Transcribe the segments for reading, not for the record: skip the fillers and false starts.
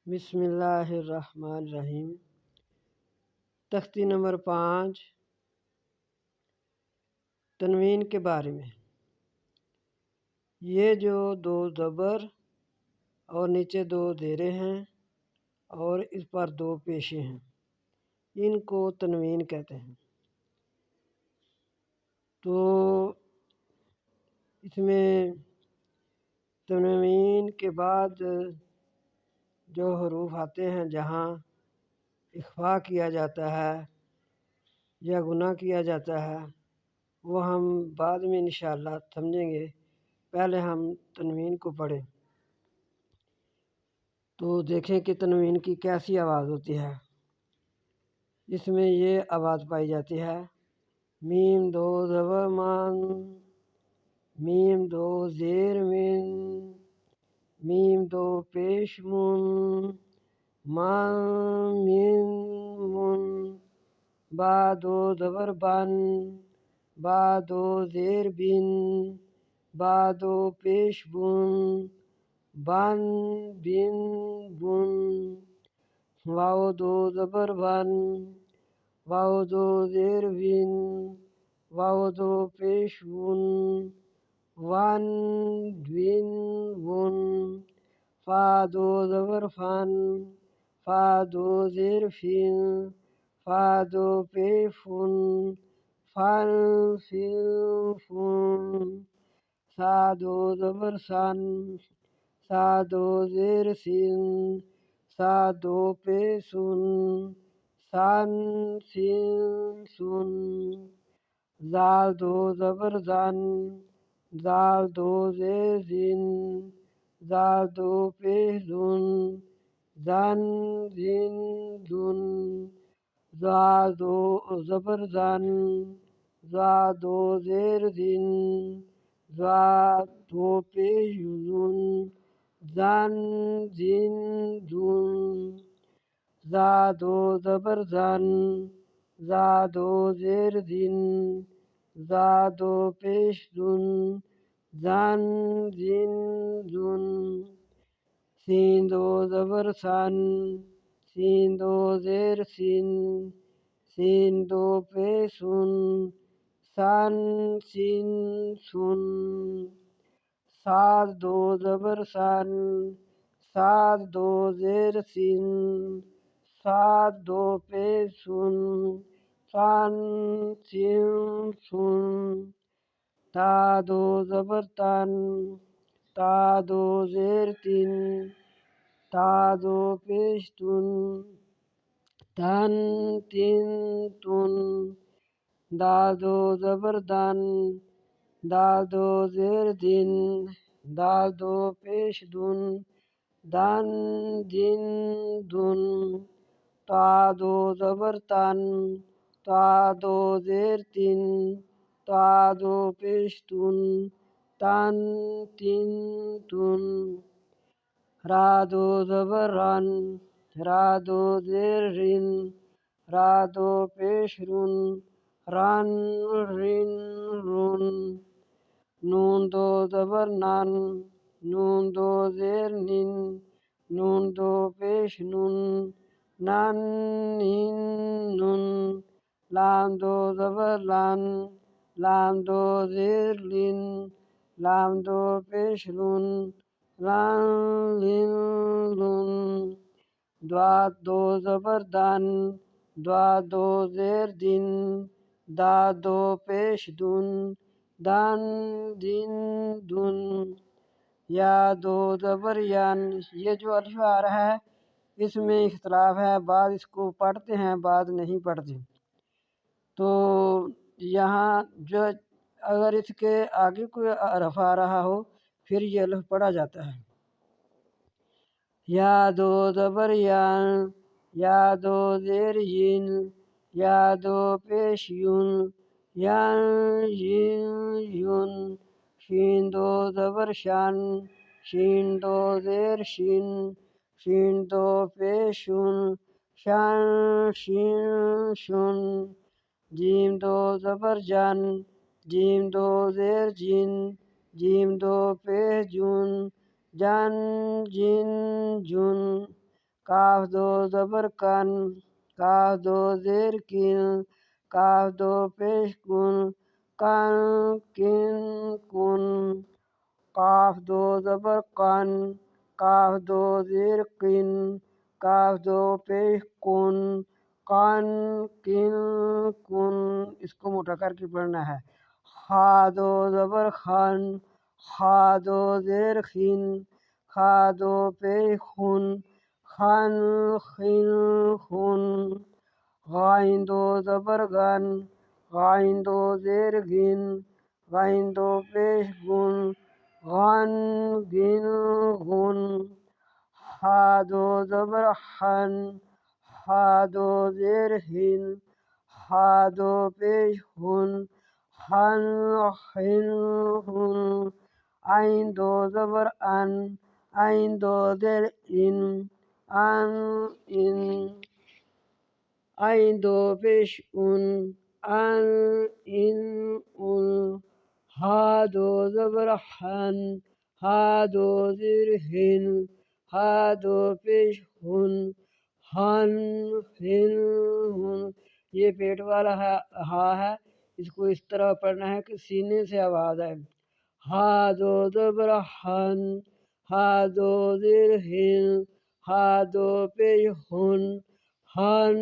بسم اللہ الرحمن الرحیم۔ تختی نمبر 5 تنوین کے بارے میں۔ یہ جو 2 زبر اور نیچے 2 زیریں ہیں اور اس پر 2 پیشیں ہیں، ان کو تنوین کہتے ہیں۔ تو اس میں تنوین کے بعد جو حروف آتے ہیں جہاں اخفا کیا جاتا ہے یا گناہ کیا جاتا ہے وہ ہم بعد میں انشاءاللہ سمجھیں گے۔ پہلے ہم تنوین کو پڑھیں تو دیکھیں کہ تنوین کی کیسی آواز ہوتی ہے۔ اس میں یہ آواز پائی جاتی ہے: میم 2 زبر مان، میم 2 زیر من، میم 2 پیش من، مان من من، با 2 زبر بن، با 2 زیر بن، با 2 پیش بن، بن بن بن، واو 2 زبر بن، واو 2 زیر بن، واو 2 پیش ون، ون بن ون، فا 2 زبر فن، فا 2 زیر فن، فا 2 پیش فن، فن فن فن، سا 2 زبر سن، سا 2 زیر سن، سا 2 پیش سن، سن سن سن، زال 2 زبر زن، زال 2 زیر زن، زال 2 پیش زن، زن زن زن، زا 2 زبر زن، زا 2 زیر زن، زا 2 پیش زن، زن زن زن، زا 2 زبر زن، زا 2 زیر زن، زا 2 پیش زن، زن زن زن، سین 2 زبر سن، سین 2 زیر سن، سین 2 پیش سن، سن سن سن، ساد 2 زبر سن، ساد 2 زیر سن، ساد 2 پیش سن، سن سن سن، تا 2 زبر تن، تا 2 زیر تن، تا 2 پیش تن، تن تن تن، دا 2 زبر دن، دا 2 زیر دن، دا 2 پیش دن، دن دن دن، تا 2 زبر تن، تا 2 زیر تن، تا 2 پیش تن، تن تن تن، را 2 زبر رن، را 2 زیر رن، را 2 پیش رن، رن رن رن، نون 2 زبر نن، نون 2 زیر نن، نون 2 پیش نن، نن نن نن، لام 2 زبر لن، لام 2 زیر لن، لام 2 پیش لن، لن لن لن، دوات 2 زبر دن، دوات 2 زیر دن، دا 2 پیش دن، دن دن دن، یا 2 زبر ین۔ یہ جو الف آ رہا ہے اس میں اختلاف ہے، بعض اس کو پڑھتے ہیں بعض نہیں پڑھتے۔ تو یہاں جو اگر اس کے آگے کوئی حرف آ رہا ہو پھر یہ الف پڑھا جاتا ہے۔ یا 2 زبر ین، یا 2 زیر ین، یا 2 پیش یون، ین ین یون، شین 2 زبر شن، شین 2 زیر شن، شین 2 پیش شن، شن شن شن، جیم 2 زبر جن، جیم 2 زیر جن، جیم 2 پیش جن، جن جن جن، کاف دو زبر کن، کاف دو زیر کن، کاف دو پیش کن، کن کن کن، کاف دو زبر کن، کاف دو زیر کن، کاف دو پیش کن، کن کن کن۔ اس کو موٹا کر کے پڑھنا ہے۔ خا دو زبر خن، خا دو زیر خن، خا دو پیش خن، خن خن خن، غائن دو زبر غن، غائن دو زیر گن، غائن دو پیش گن، غن گن غن، ہا دو زبر حن، ہا دو زیر ہن، ہا دو پیش ہن، ہن ہن ہن، عین دو زبر ان، عین دو زیر ان، ان ان، عین دو پیش ان، ان ان ان، ہا دو زبر حن، ہا دو زیر ہن، ہا دو پیش ہن، ہن ہن ہن۔ یہ پیٹ والا ہا ہے، اس کو اس طرح پڑھنا ہے کہ سینے سے آواز آئے۔ ہا دو زبر ہن، ہا دو زیر ہن، ہا دو پیش ہن، ہن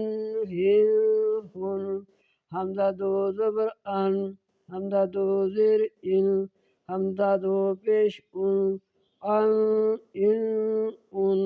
ہن ہن، حمزہ دو زبر ان، حمزہ دو زیر ان، حمزہ دو پیش ان، ان ان ان۔